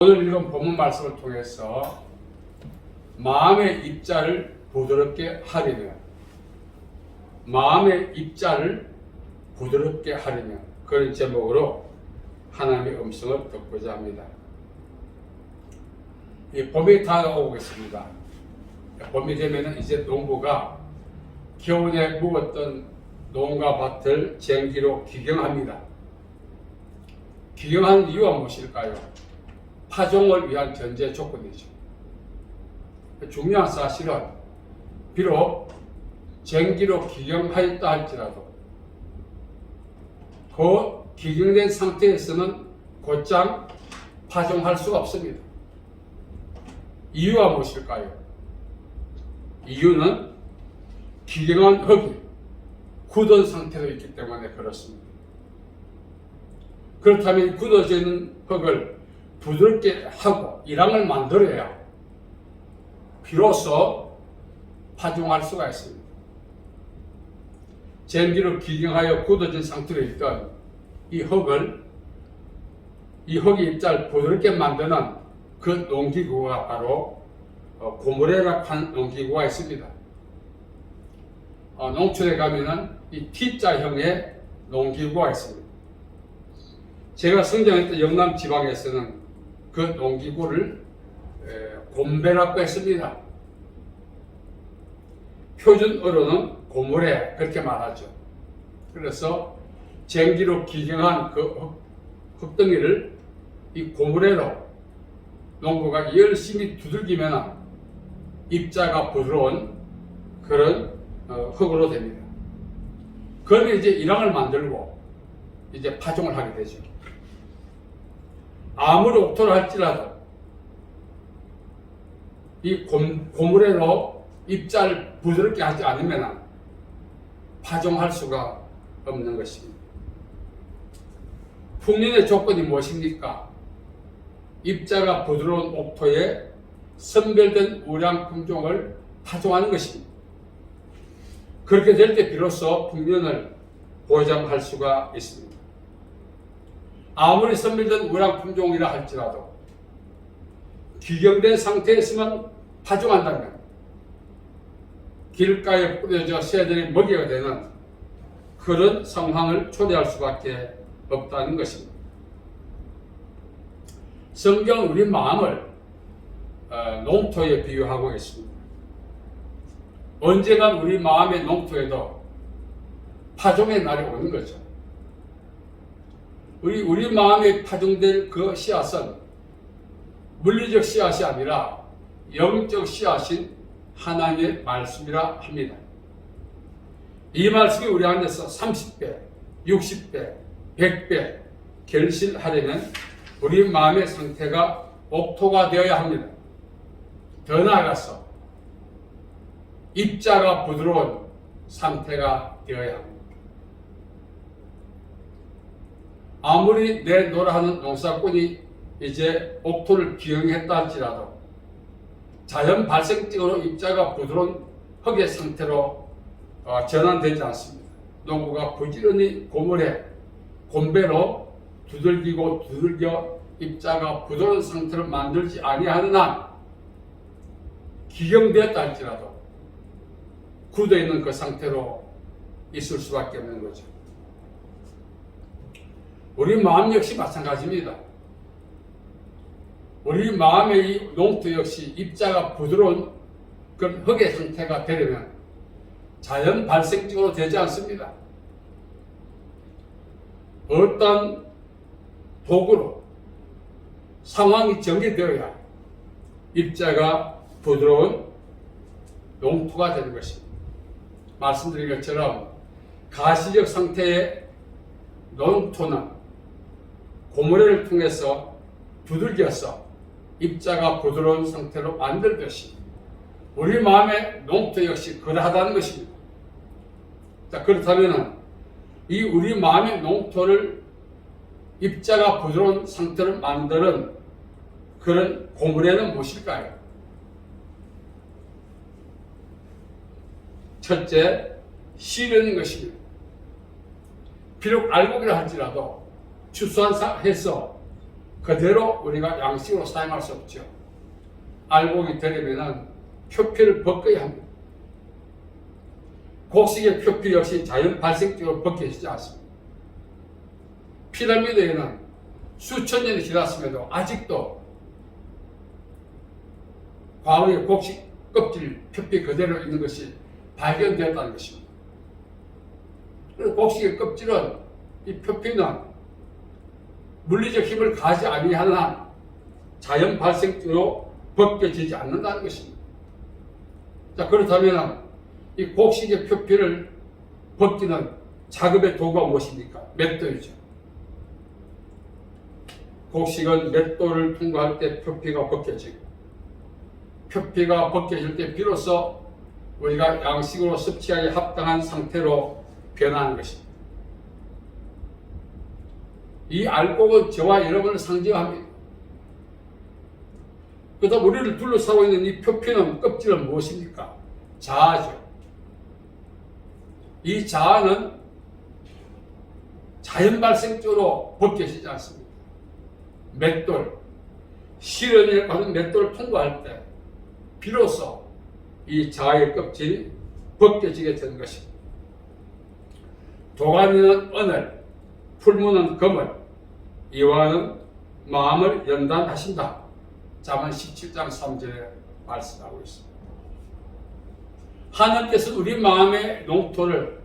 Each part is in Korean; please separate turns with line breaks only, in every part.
오늘 읽은 본문 말씀을 통해서 마음의 입자를 부드럽게 하려면, 마음의 입자를 부드럽게 하려면, 그런 제목으로 하나님의 음성을 듣고자 합니다. 이 봄이 다가오고 있습니다. 봄이 되면 이제 농부가 겨울에 묵었던 농가 밭을 쟁기로 기경합니다. 기경하는 이유가 무엇일까요? 파종을 위한 전제 조건이죠. 중요한 사실은 비록 쟁기로 기경하였다 할지라도 그 기경된 상태에서는 곧장 파종할 수가 없습니다. 이유가 무엇일까요? 이유는 기경한 흙이 굳은 상태로 있기 때문에 그렇습니다. 그렇다면 굳어져 있는 흙을 부드럽게 하고 일항을 만들어야 비로소 파종할 수가 있습니다. 쟁기로 기경하여 굳어진 상태로 있던 이 흙의 입자를 부드럽게 만드는 그 농기구가 바로 고무래라고 하는 농기구가 있습니다. 농촌에 가면은 이 T자형의 농기구가 있습니다. 제가 성장했던 영남 지방에서는 그 농기구를 곰배라고 했습니다. 표준어로는 고무래 그렇게 말하죠. 그래서 쟁기로 기경한 그 흙덩이를 이 고무래로 농부가 열심히 두들기면 입자가 부드러운 그런 흙으로 됩니다. 그러면 이제 일항을 만들고 이제 파종을 하게 되죠. 아무리 옥토를 할지라도 이 고무래로 입자를 부드럽게 하지 않으면 파종할 수가 없는 것입니다. 풍년의 조건이 무엇입니까? 입자가 부드러운 옥토에 선별된 우량 품종을 파종하는 것입니다. 그렇게 될 때 비로소 풍년을 보장할 수가 있습니다. 아무리 선별된 우량 품종이라 할지라도 기경된 상태에서만 파종한다면 길가에 뿌려져 새들이 먹이가 되는 그런 상황을 초래할 수밖에 없다는 것입니다. 성경은 우리 마음을 농토에 비유하고 있습니다. 언젠가 우리 마음의 농토에도 파종의 날이 오는 거죠. 우리 마음에 파종될 그 씨앗은 물리적 씨앗이 아니라 영적 씨앗인 하나님의 말씀이라 합니다. 이 말씀이 우리 안에서 30배, 60배, 100배 결실하려면 우리 마음의 상태가 옥토가 되어야 합니다. 더 나아가서 입자가 부드러운 상태가 되어야 합니다. 아무리 내놓으라 하는 농사꾼이 이제 옥토를 기경했다 할지라도 자연 발생적으로 입자가 부드러운 흙의 상태로 전환되지 않습니다. 농부가 부지런히 곰배로 두들겨 입자가 부드러운 상태로 만들지 아니하는 한 기경되었다 할지라도 굳어있는 그 상태로 있을 수밖에 없는 거죠. 우리 마음 역시 마찬가지입니다. 우리 마음의 이 농토 역시 입자가 부드러운 그런 흙의 상태가 되려면 자연 발생적으로 되지 않습니다. 어떤 도구로 상황이 전개되어야 입자가 부드러운 농토가 되는 것입니다. 말씀드린 것처럼 가시적 상태의 농토는 고무래를 통해서 두들겨서 입자가 부드러운 상태로 만들듯이 우리 마음의 농토 역시 그러하다는 것입니다. 자, 그렇다면 이 우리 마음의 농토를 입자가 부드러운 상태로 만드는 그런 고무래는 무엇일까요? 첫째, 씨르는 것입니다. 비록 알곡이라 할지라도 추수해서 그대로 우리가 양식으로 사용할 수 없죠. 알곡이 되려면 표피를 벗겨야 합니다. 곡식의 표피 역시 자연 발생적으로 벗겨지지 않습니다. 피라미드에는 수천 년이 지났음에도 아직도 과거의 곡식 껍질 표피 그대로 있는 것이 발견되었다는 것입니다. 곡식의 껍질은, 이 표피는 물리적 힘을 가지 아니하는 한 자연 발생적으로 벗겨지지 않는다는 것입니다. 자, 그렇다면 이 곡식의 표피를 벗기는 작업의 도구가 무엇입니까? 맷돌이죠. 곡식은 맷돌을 통과할 때 표피가 벗겨지고, 표피가 벗겨질 때 비로소 우리가 양식으로 섭취하기 합당한 상태로 변하는 것입니다. 이 알곡은 저와 여러분을 상징합니다. 그다음 우리를 둘러싸고 있는 이 표피는, 껍질은 무엇입니까? 자아죠. 이 자아는 자연 발생적으로 벗겨지지 않습니다. 맷돌, 시련을 받은 맷돌을 통과할 때 비로소 이 자아의 껍질이 벗겨지게 되는 것입니다. 도가니는 은을, 풀무는 금을, 이와는 마음을 연단하신다. 잠언 17장 3절에 말씀하고 있습니다. 하나님께서 우리 마음의 농토를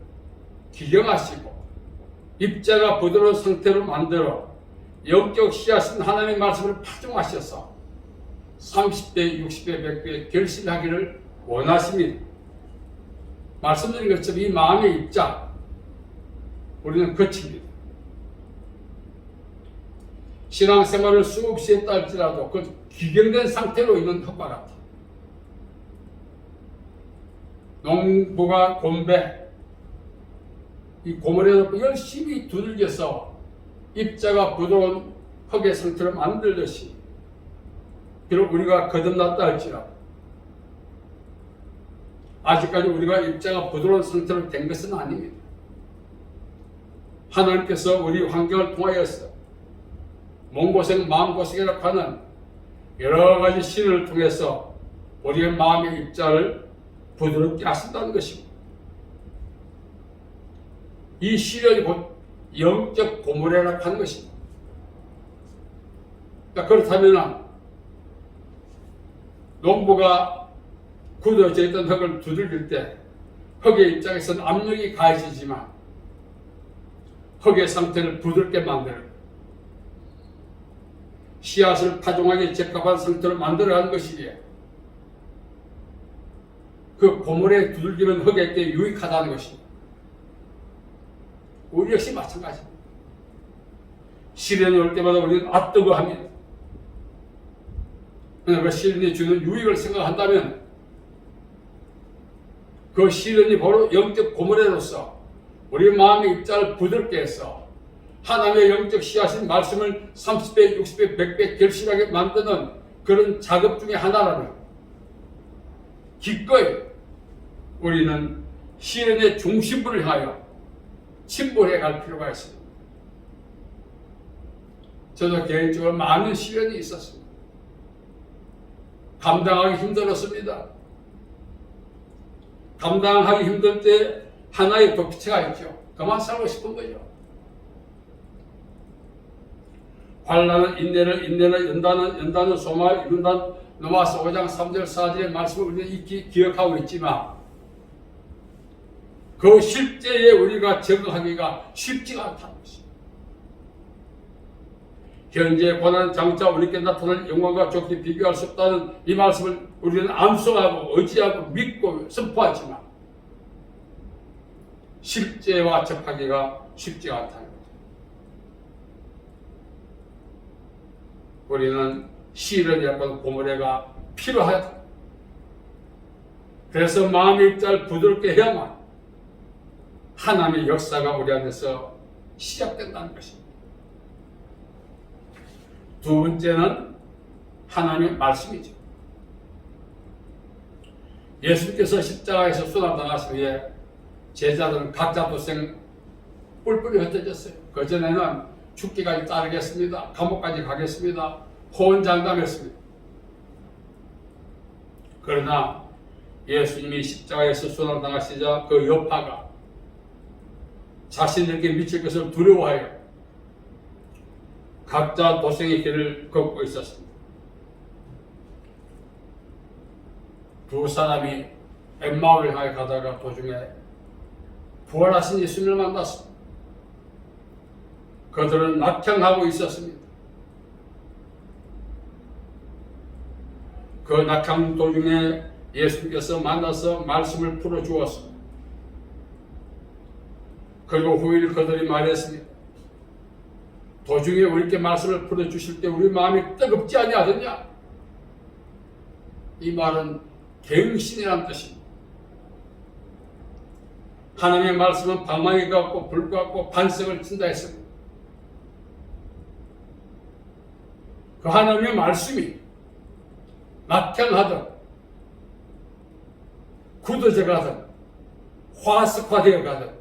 기경하시고 입자가 부드러운 상태로 만들어 영적 씨앗은 하나님의 말씀을 파종하셔서 30배, 60배, 100배 결실하기를 원하십니다. 말씀드린 것처럼 이 마음의 입자, 우리는 거칩니다. 신앙생활을 수없이 했다 할지라도 그 기경된 상태로 있는 흙과 같아. 농부가 곤배, 이 고물에 넣고 열심히 두들겨서 입자가 부드러운 흙의 상태를 만들듯이, 비록 우리가 거듭났다 할지라도 아직까지 우리가 입자가 부드러운 상태로 된 것은 아닙니다. 하나님께서 우리 환경을 통하여서 몸고생, 마음고생이라고 하는 여러 가지 시련을 통해서 우리의 마음의 입자를 부드럽게 하신다는 것입니다. 이 시련이 곧 영적 고무래라고 하는 것입니다. 그렇다면 농부가 굳어져 있던 흙을 두들길 때 흙의 입장에서는 압력이 가해지지만 흙의 상태를 부드럽게 만들고 씨앗을 파종하기 적합한 상태로 만들어가는 것이기에 그 고물에 두들기는 흙에게 유익하다는 것입니다. 우리 역시 마찬가지입니다. 시련이 올 때마다 우리는 뜨거워합니다. 그 시련이 주는 유익을 생각한다면 그 시련이 바로 영적 고물에로서 우리 마음의 입자를 부드럽게 해서 하나님의 영적 씨앗인 말씀을 30배, 60배, 100배 결실하게 만드는 그런 작업 중에 하나라면 기꺼이 우리는 시련의 중심부를 향하여 침몰해 갈 필요가 있습니다. 저도 개인적으로 많은 시련이 있었습니다. 감당하기 힘들었습니다. 감당하기 힘들 때 하나의 도피처가 있죠. 그만 살고 싶은 거죠. 환난은 인내를, 인내는 연단은, 연단은 소망을 이룬다는 로마서 5장 3절 4절의 말씀을 우리는 익히 기억하고 있지만 그 실제에 우리가 적응하기가 쉽지가 않다는 것입니다. 현재 고난 장차 우리께 나타날 영광과 좋게 비교할 수 없다는 이 말씀을 우리는 암송하고 의지하고 믿고 선포하지만 실제와 접하기가 쉽지가 않다는 것입니다. 우리는 시련이라고 고무래가 필요하다. 그래서 마음의 입자를 부드럽게 해야만 하나님의 역사가 우리 안에서 시작된다는 것입니다. 두 번째는 하나님의 말씀이죠. 예수님께서 십자가에서 순환당하신 후에 제자들은 각자 도생 뿔뿔이 흩어졌어요. 그전에는 죽기까지 따르겠습니다. 감옥까지 가겠습니다. 호언장담했습니다. 그러나 예수님이 십자가에서 순환당하시자 그 여파가 자신들에게 미칠 것을 두려워하여 각자 도생의 길을 걷고 있었습니다. 두 사람이 엠마오를 향해 가다가 도중에 부활하신 예수님을 만났습니다. 그들은 낙향하고 있었습니다. 그 낙향 도중에 예수님께서 만나서 말씀을 풀어주었습니다. 그리고 후일 그들이 말했습니다. 도중에 우리께 말씀을 풀어주실 때 우리 마음이 뜨겁지 아니하더냐? 이 말은 갱신이라는 뜻입니다. 하나님의 말씀은 방망이 같고 불 같고 반석을 친다 했습니다. 그 하나님의 말씀이 낙향하든 굳어져 가든 화석화되어 가든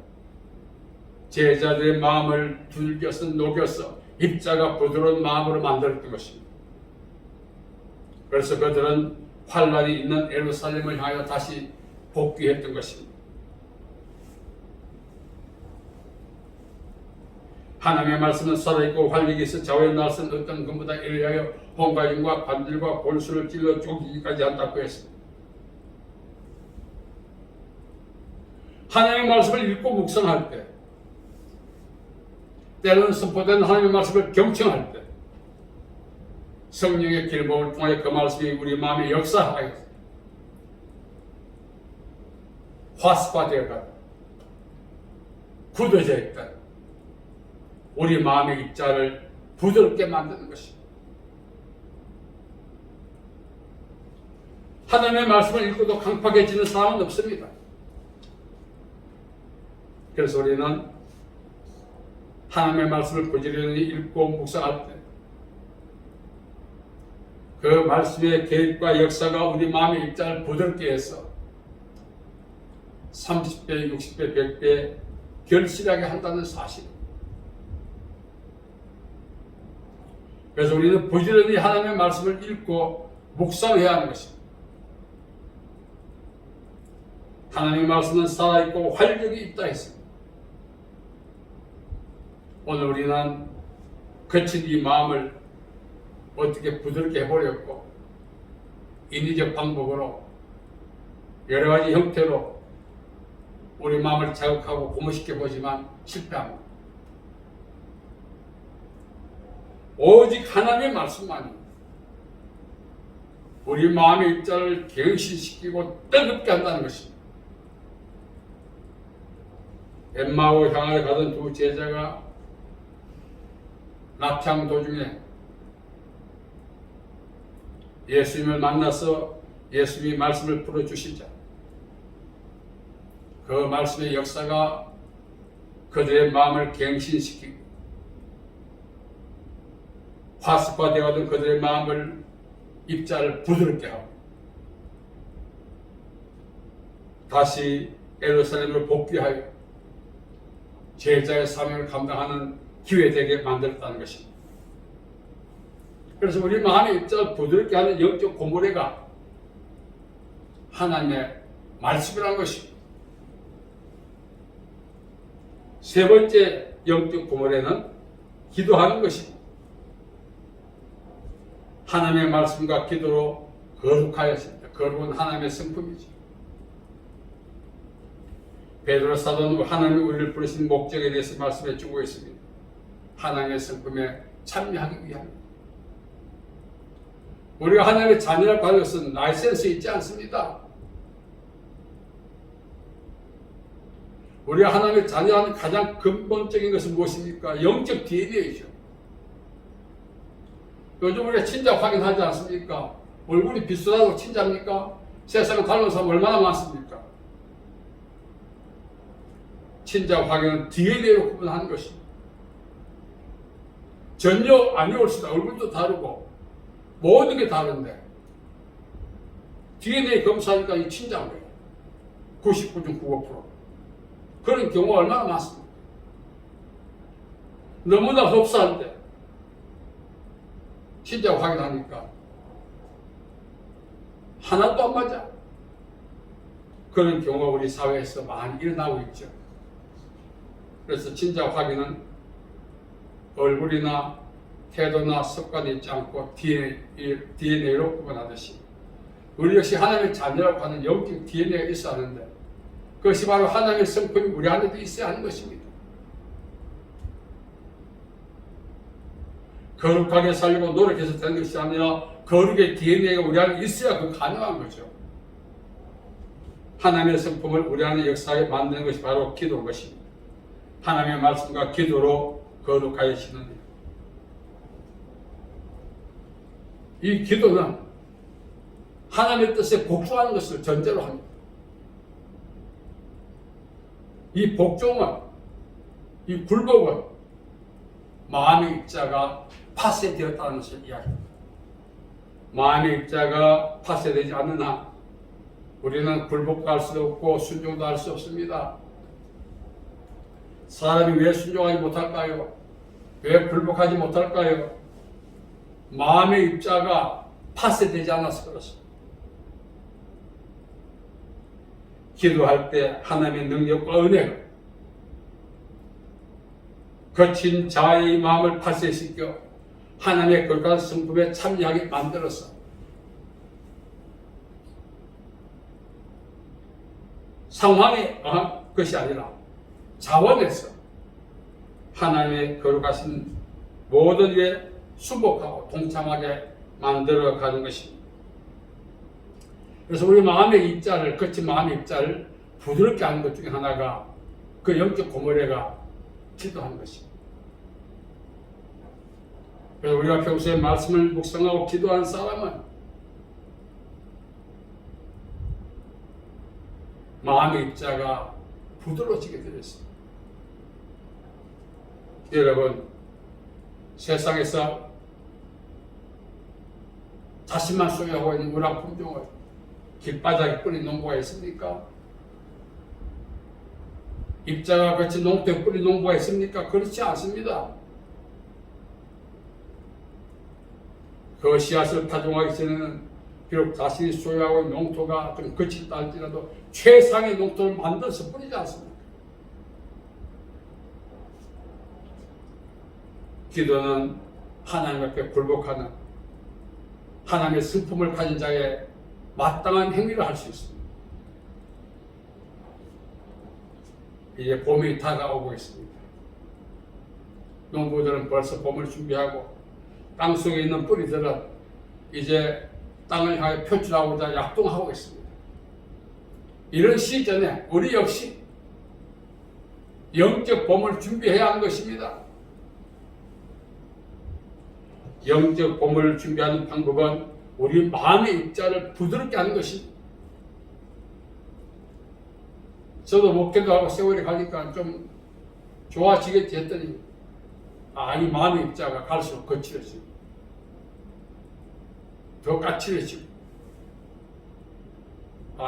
제자들의 마음을 두들겨서 녹여서 입자가 부드러운 마음으로 만들었던 것입니다. 그래서 그들은 환란이 있는 예루살렘을 향하여 다시 복귀했던 것입니다. 하나님의 말씀은 살아있고 활력이 있어 좌우의 날선 어떤 것보다 이르하여 홍가인과 관절과 골수를 찔러 쪼개기까지 한다고 했습니다. 하나님의 말씀을 읽고 묵상할 때, 때로는 선포된 하나님의 말씀을 경청할 때 성령의 길목을 통하여 그 말씀이 우리 마음에 역사하여 화습화되어가 굳어져 있다. 우리 마음의 입자를 부드럽게 만드는 것입니다. 하나님의 말씀을 읽고도 강팍해지는 사람은 없습니다. 그래서 우리는 하나님의 말씀을 부지런히 읽고 묵상할 때 그 말씀의 계획과 역사가 우리 마음의 입자를 부드럽게 해서 30배, 60배, 100배 결실하게 한다는 사실. 그래서 우리는 부지런히 하나님의 말씀을 읽고 묵상해야 하는 것입니다. 하나님의 말씀은 살아있고 활력이 있다 했습니다. 오늘 우리는 거친 이 마음을 어떻게 부드럽게 해보려고 인위적 방법으로 여러 가지 형태로 우리 마음을 자극하고 고무시켜 보지만 실패합니다. 오직 하나님의 말씀만이 우리 마음의 입자를 갱신시키고 뜨겁게 한다는 것입니다. 엠마오 향하여 가던 두 제자가 낙향 도중에 예수님을 만나서 예수님이 말씀을 풀어주시자 그 말씀의 역사가 그들의 마음을 갱신시키고 화습화되어가던 그들의 마음을 입자를 부드럽게 하고 다시 예루살렘으로 복귀하여 제자의 사명을 감당하는 기회되게 만들었다는 것입니다. 그래서 우리 마음의 입자를 부드럽게 하는 영적 고무래가 하나님의 말씀이라는 것입니다. 세 번째 영적 고무래는 기도하는 것입니다. 하나님의 말씀과 기도로 거룩하였습니다. 거룩은 하나님의 성품이죠. 베드로 사도는 하나님이 우리를 부르신 목적에 대해서 말씀해 주고 있습니다. 하나님의 성품에 참여하기 위함입니다. 우리가 하나님의 자녀라고 하는 것은 라이센스 있지 않습니다. 우리가 하나님의 자녀라는 가장 근본적인 것은 무엇입니까? 영적 DNA이죠. 요즘 우리가 친자 확인하지 않습니까? 얼굴이 비슷하다고 친자입니까? 세상을 닮은 사람 얼마나 많습니까? 친자 확인은 DNA로 구분하는 것입니다. 전혀 아니올 수다. 얼굴도 다르고 모든 게 다른데 DNA 검사하니까 이 친자인 거예요. 99.95%. 그런 경우가 얼마나 많습니까? 너무나 흡사한데 진짜 확인하니까 하나도 안 맞아. 그런 경우가 우리 사회에서 많이 일어나고 있죠. 그래서 진짜 확인은 얼굴이나 태도나 습관이 있지 않고 DNA로 구분하듯이 우리 역시 하나님의 자녀라고 하는 영적 DNA가 있어야 하는데 그것이 바로 하나님의 성품이 우리 안에도 있어야 하는 것입니다. 거룩하게 살려고 노력해서 되는 것이 아니라 거룩의 DNA가 우리 안에 있어야 그 가능한 거죠. 하나님의 성품을 우리 안에 역사하게 만드는 것이 바로 기도인 것입니다. 하나님의 말씀과 기도로 거룩하여지는 일. 이 기도는 하나님의 뜻에 복종하는 것을 전제로 합니다. 이 복종은, 이 굴복은 마음의 입자가 파쇄되었다는 것을 이야기합니다. 마음의 입자가 파쇄되지 않는 한 우리는 굴복도 할 수 없고 순종도 할 수 없습니다. 사람이 왜 순종하지 못할까요? 왜 굴복하지 못할까요? 마음의 입자가 파쇄되지 않아서 그렇습니다. 기도할 때 하나님의 능력과 은혜가 거친 자의 마음을 파쇄시켜 하나님의 거룩한 성품에 참여하게 만들어서 상황의 것이 아니라 자원에서 하나님의 거룩하신 모든 일에 순복하고 동참하게 만들어가는 것입니다. 그래서 우리 마음의 입자를, 거친 마음의 입자를 부드럽게 하는 것 중에 하나가 그 영적 고모래가 기도하는 것입니다. 그래서 우리가 평소에 말씀을 묵상하고 기도하는 사람은 마음의 입자가 부드러워지게 되어 있습니다. 여러분, 세상에서 자신만 소유하고 있는 문화 품종을 길바닥에 뿌린 농부가 있습니까? 입자가 거친 농토에 뿌린 농부가 있습니까? 그렇지 않습니다. 그 씨앗을 파종하기 전에는 비록 자신이 소유하고 있는 농토가 좀 거칠다 할지라도 최상의 농토를 만들어서 뿌리지 않습니까? 기도는 하나님 앞에 굴복하는 하나님의 성품을 가진 자의 마땅한 행위를 할 수 있습니다. 이제 봄이 다가오고 있습니다. 농부들은 벌써 봄을 준비하고 땅속에 있는 뿌리들은 이제 땅을 향해 표출하고자 약동하고 있습니다. 이런 시즌에 우리 역시 영적 봄을 준비해야 하는 것입니다. 영적 봄을 준비하는 방법은 우리 마음의 입자를 부드럽게 하는 것입니다. 저도 목회도하고 세월이 가니까 좀 좋아지겠지 했더니 이 마음의 입자가 갈수록 거칠어지고 더 까칠해지고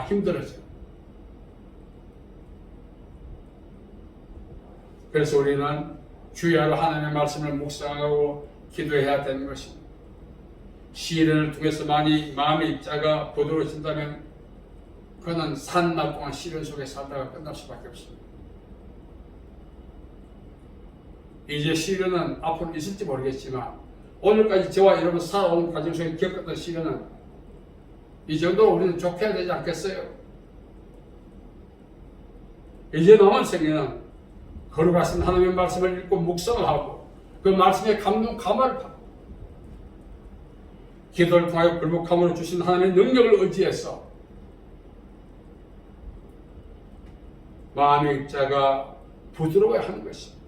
힘들어져. 그래서 우리는 주야로 하나님의 말씀을 묵상하고 기도해야 되는 것입니다. 시련을 통해서 많이 마음의 입자가 부드러워진다면 그는 산날 동안 시련 속에 살다가 끝날 수밖에 없습니다. 이제 시련은 앞으로 있을지 모르겠지만 오늘까지 저와 여러분 살아온 과정 속에 겪었던 시련은 이 정도로 우리는 좁혀야 되지 않겠어요? 이제 남은 생애는 거룩하신 하나님의 말씀을 읽고 묵상을 하고 그 말씀에 감동 감화를 받고 기도를 통하여 굴복함으로 주신 하나님의 능력을 의지해서 마음의 입자가 부드러워야 하는 것입니다.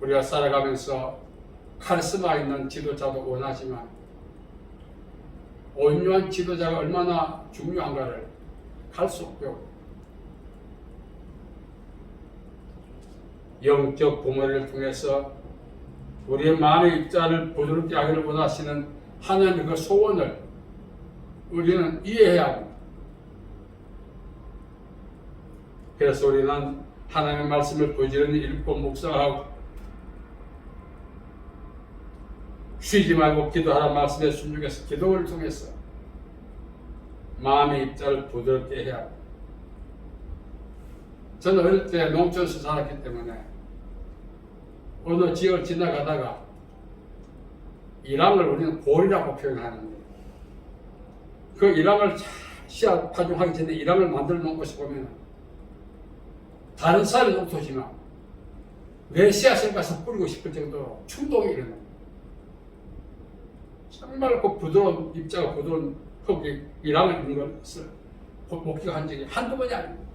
우리가 살아가면서 카리스마 있는 지도자도 원하지만 온유한 지도자가 얼마나 중요한가를 갈수록 배우고 영적 부모를 통해서 우리의 마음의 입자를 부드럽게 하기를 원하시는 하나님의 그 소원을 우리는 이해해야 합니다. 그래서 우리는 하나님의 말씀을 부지런히 읽고 묵상하고 쉬지 말고 기도하라 말씀에 순종해서 기도를 통해서 마음의 입자를 부드럽게 해야 합니다. 저는 어릴 때 농촌에서 살았기 때문에 어느 지역을 지나가다가 이랑을 우리는 볼이라고 표현하는데 그 이랑을 씨앗 파종하기 전에 이랑을 만들어 놓은 것을 보면 다른 쌀이 농토지만 내 씨앗을 가서 뿌리고 싶을 정도로 충동이 일어납니다. 정말 그 부드러운 입자가 부드러운 흙이 이랑을 있는 것을 목격한 적이 한두 번이 아닙니다.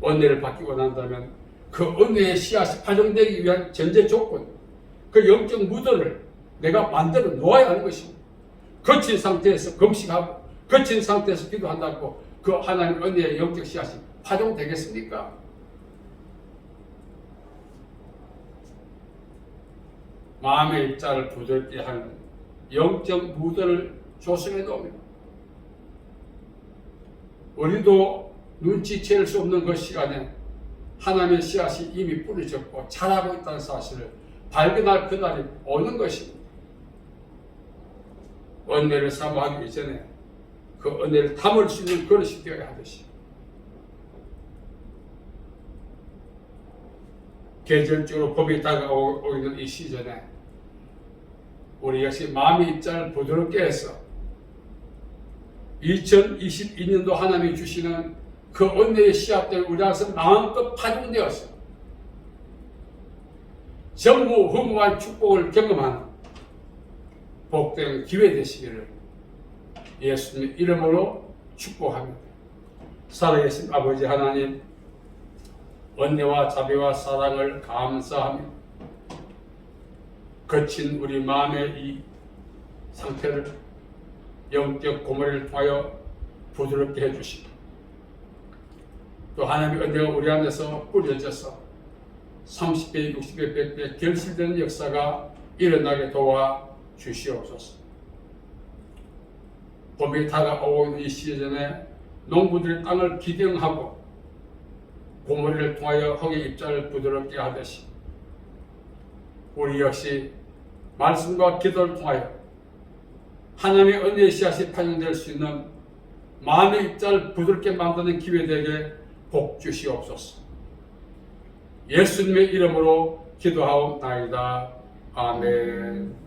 은혜를 받기고 난다면 그 은혜의 씨앗이 파종되기 위한 전제 조건, 그 영적 무드를 내가 만들어 놓아야 하는 것입니다. 거친 상태에서 금식하고 거친 상태에서 기도한다고 그 하나님 은혜의 영적 씨앗이 파종되겠습니까? 마음의 입자를 부드럽게 하는 영적 무드를 조성해 놓습니다. 우리도 눈치챌 수 없는 그 시간에 하나님의 씨앗이 이미 뿌려졌고 자라고 있다는 사실을 발견할 그날이 오는 것입니다. 은혜를 사모하기 이전에 그 은혜를 담을 수 있는 그릇이 되어야 하듯이 계절적으로 봄이 다가오고 있는 이 시즌에 우리 역시 마음의 입자를 부드럽게 해서 2022년도 하나님이 주시는 그 은혜의 씨앗들 우리 안에서 마음껏 파종되어서 전무후무한 축복을 경험하는 복된 기회 되시기를 예수님 이름으로 축복합니다. 살아계신 아버지 하나님, 은혜와 자비와 사랑을 감사하며 거친 우리 마음의 이 상태를 영적 고머리를 통하여 부드럽게 해주시고 또 하나님의 은혜가 우리 안에서 뿌려져서 30배, 60배, 100배 결실되는 역사가 일어나게 도와 주시옵소서. 봄이 다가오고 있는 이 시즌에 농부들이 땅을 기경하고 고머리를 통하여 흙의 입자를 부드럽게 하듯이 우리 역시 말씀과 기도를 통하여 하나님의 은혜의 씨앗이 파종될 수 있는 마음의 입자를 부드럽게 만드는 기회 되게 복 주시옵소서. 예수님의 이름으로 기도하옵나이다. 아멘.